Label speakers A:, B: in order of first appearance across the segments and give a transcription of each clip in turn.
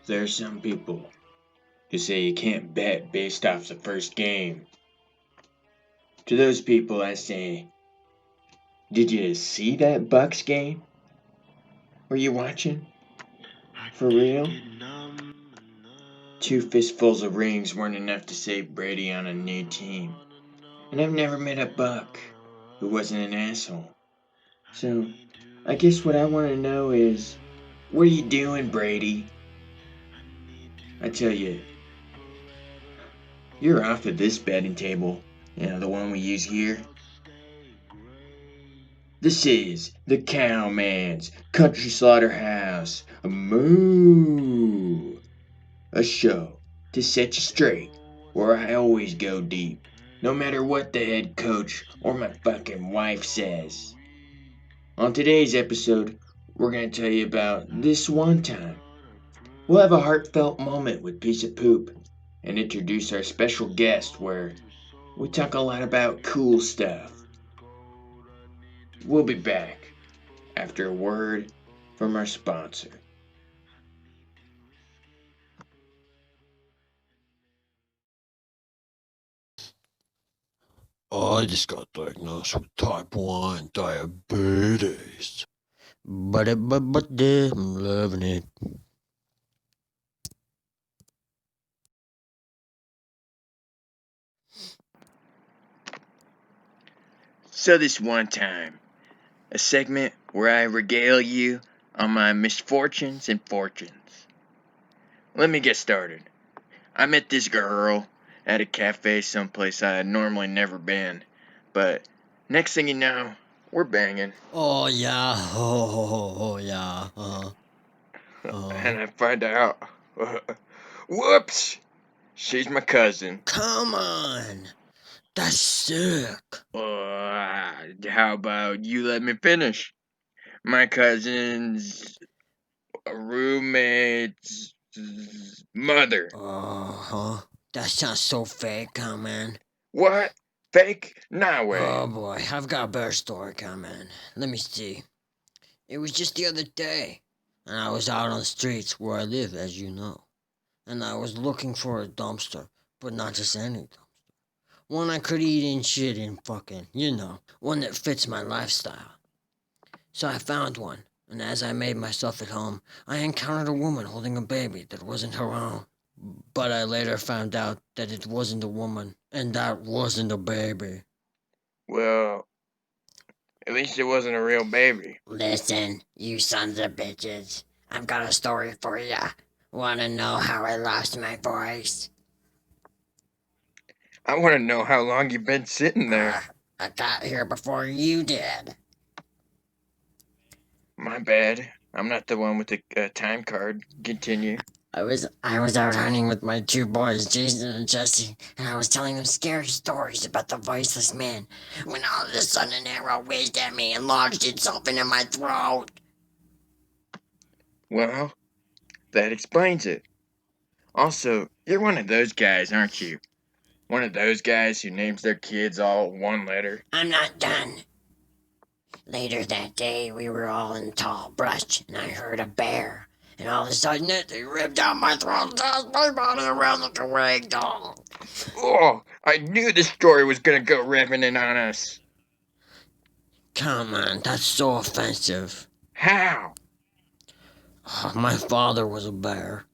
A: There are some people who say you can't bet based off the first game. To those people, I say, did you see that Bucks game? Were you watching? For real? Two fistfuls of rings weren't enough to save Brady on a new team. And I've never met a Buck who wasn't an asshole. So, I guess what I want to know is, what are you doing, Brady? I tell you, you're off at this betting table. The one we use here. This is the Cowman's Country Slaughterhouse. Moo! A show to set you straight, where I always go deep, no matter what the head coach or my fucking wife says. On today's episode, we're gonna tell you about this one time. We'll have a heartfelt moment with Piece of Poop and introduce our special guest where we talk a lot about cool stuff. We'll be back after a word from our sponsor.
B: I just got diagnosed with type 1 diabetes. But I'm loving it.
A: So, this one time, a segment where I regale you on my misfortunes and fortunes. Let me get started. I met this girl at a cafe someplace I had normally never been, but next thing you know, we're banging.
B: Oh, yeah. Oh, yeah.
A: And I find out, whoops, she's my cousin.
B: Come on. That's sick.
A: How about you let me finish? My cousin's roommate's mother.
B: That sounds so fake, man.
A: What? Fake? No way.
B: Oh, boy. I've got a better story, man. Let me see. It was just the other day, and I was out on the streets where I live, as you know. And I was looking for a dumpster, but not just any dumpster. One I could eat and shit in fucking, one that fits my lifestyle. So I found one, and as I made myself at home, I encountered a woman holding a baby that wasn't her own. But I later found out that it wasn't a woman, and that wasn't a baby.
A: Well, at least it wasn't a real baby.
B: Listen, you sons of bitches. I've got a story for ya. Wanna know how I lost my voice?
A: I want to know how long you've been sitting there.
B: I got here before you did.
A: My bad. I'm not the one with the time card. Continue.
B: I was out hunting with my two boys, Jason and Jesse, and I was telling them scary stories about the voiceless man, when all of a sudden an arrow whizzed at me and lodged itself into my throat.
A: Well, that explains it. Also, you're one of those guys, aren't you? One of those guys who names their kids all one letter.
B: I'm not done. Later that day, we were all in the tall brush, and I heard a bear. And all of a sudden, it ripped out my throat and tossed my body around like a rag doll.
A: Oh, I knew this story was gonna go revenant on us.
B: Come on, that's so offensive.
A: How?
B: My father was a bear.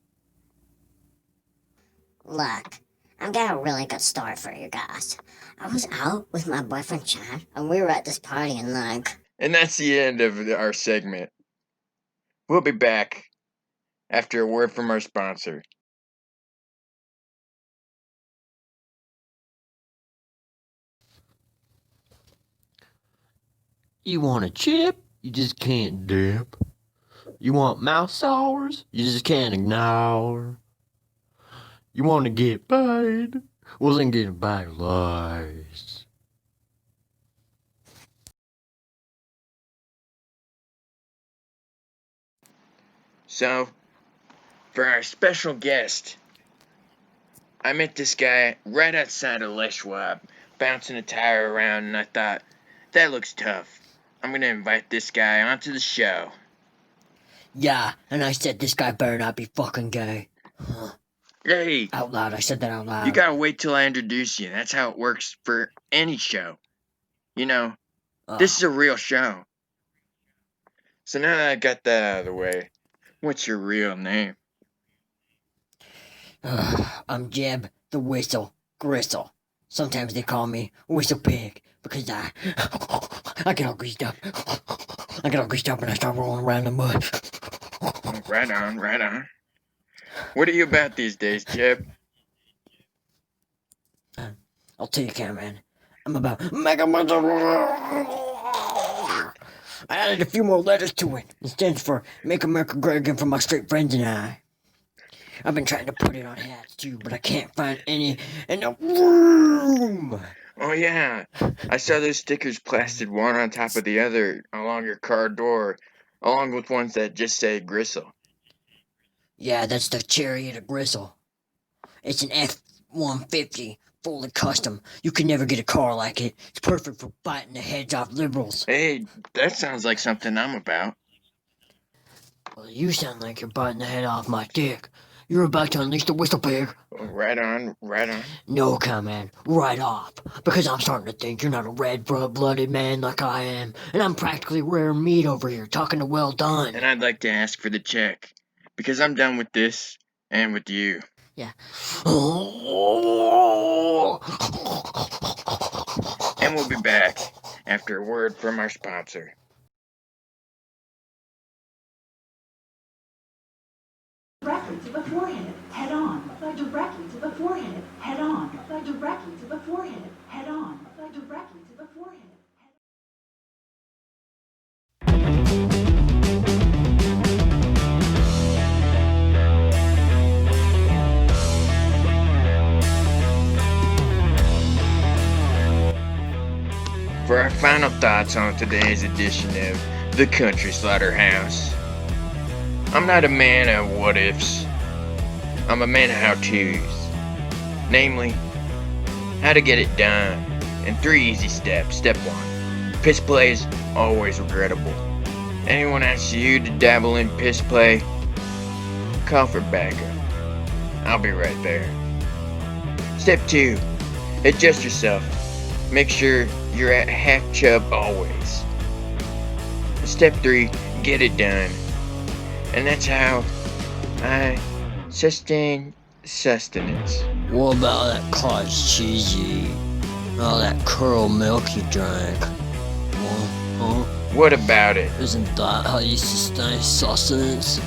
C: Look, I've got a really good story for you guys. I was out with my boyfriend Chad, and we were at this party, and
A: And that's the end of our segment. We'll be back after a word from our sponsor.
B: You want a chip? You just can't dip. You want mouth sores? You just can't ignore. You want to get paid? Well, then get a bag of lies.
A: So, for our special guest, I met this guy right outside of Les Schwab, bouncing a tire around, and I thought, that looks tough. I'm gonna invite this guy onto the show.
B: Yeah, and I said this guy better not be fucking gay.
A: Hey,
B: Out loud, I said that out loud.
A: you gotta wait till I introduce you. That's how it works for any show. You know, this is a real show. So now that I got that out of the way, what's your real name?
B: I'm Jeb the Whistle Gristle. Sometimes they call me Whistlepig because I get all greased up. I get all greased up and I start rolling around in the mud.
A: Right on, right on. What are you about these days, Jeb?
B: I'll tell you, Cowman. I'm about Mega Monster. I added a few more letters to it. It stands for Make America Great Again for my straight friends and I. I've been trying to put it on hats too, but I can't find any in the room.
A: Oh yeah, I saw those stickers plastered one on top of the other along your car door, along with ones that just say Gristle.
B: Yeah, that's the Chariot of Gristle. It's an F-150, fully custom. You can never get a car like it. It's perfect for biting the heads off liberals.
A: Hey, that sounds like something I'm about.
B: Well, you sound like you're biting the head off my dick. You're about to unleash the Whistlepig.
A: Right on, right on.
B: No, Cowman, right off. Because I'm starting to think you're not a red-blooded man like I am, and I'm practically rare meat over here talking to well done.
A: And I'd like to ask for the check, because I'm done with this, and with you.
B: Yeah.
A: And we'll be back after a word from our sponsor.
D: Directly to the forehead, head on. Apply directly to the forehead, head on. Apply directly to the forehead, head on. Apply directly to the forehead.
A: For our final thoughts on today's edition of The Country Slaughterhouse. I'm not a man of what-ifs. I'm a man of how-tos. Namely, how to get it done in 3 easy steps. Step 1. Piss play is always regrettable. Anyone asks you to dabble in piss play, call for backup. I'll be right there. Step 2. Adjust yourself. Make sure you're at half chub always. Step 3. Get it done. And that's how I sustain sustenance.
B: What about that cottage cheese you eat? All that curl milk you drank? Huh?
A: What about it?
B: Isn't that how you sustain sustenance?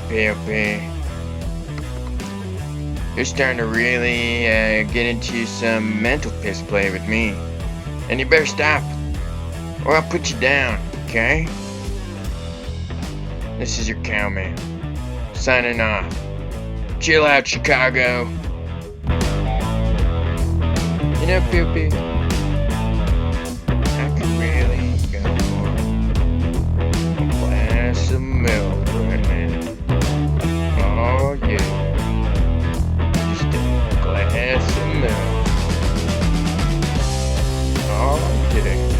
A: PLP. You're starting to really get into some mental piss play with me. And you better stop, or I'll put you down, okay? This is your Cowman, signing off. Chill out, Chicago. You know, PLP, I could really go for a glass of milk right now. Oh yeah. Just a glass of milk. Oh, yeah.